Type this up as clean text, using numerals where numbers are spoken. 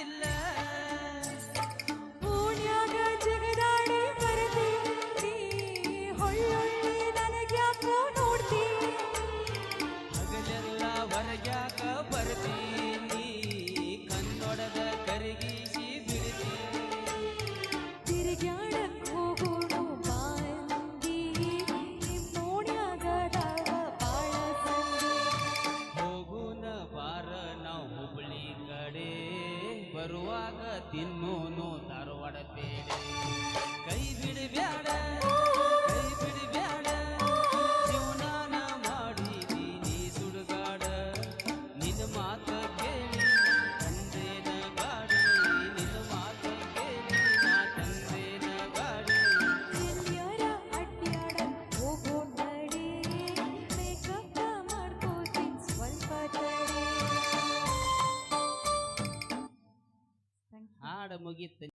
ಇಲ್ಲ ಓಣ್ಯಾಗ ಜಗದಾಡಿ ಬರತಿ ಹೊಳ್ಳೊಳ್ಳಿ ನನಗ್ಯಾಕೋ ನೋಡ್ತಿ ಹಗಲೆಲ್ಲ ಹೊರಗ್ಯಾಕ ಬರ್ತೀನಿ ಕಣ್ಣೊಡದ ಕರಗಿಸಿ ಬಿಡ್ತಿ ತಿರುಗ್ಯಾಡಕ್ ಹೋಗೋಣ ಬಾಂದಿ ಓಣ್ಯಾಗದಾಗ ಬಾಳ ಸಂದಿ ಹೋಗುನ ಬಾರ ನಾವು ಹುಬ್ಬಳ್ಳಿ ಕಡೆ ಬರುವಾಗ ತಿನ್ನೋನು ಧಾರವಾಡ ಬೇಡ ಕೈ ಬಿಡಬ್ಯಾಡ ಕೈ ಬಿಡಬ್ಯಾಡ ಜೀವನಾನ ಮಾಡಿದೀನಿ ಸುಡುಗಾಡ ನಿನ್ನ ಮಾತ ಕೇಳಿ ತಂದೇನ ಗಾಡಿ ನಿನ್ನ ಮಾತ ಕೇಳಿ ನಾ ತಂದೇನ ಗಾಡಿ ಎಲ್ಲ್ಯಾರ ಅಡ್ಡ್ಯಾಡಕ್ ಹೋಗೋಣ ನಡಿ ಮೇಕಪ್ಪ ಮಾಡ್ಕೋತೀನಿ ಸ್ವಲ್ಪ ತಡಿ ಹಾಡ ಮುಗಿತ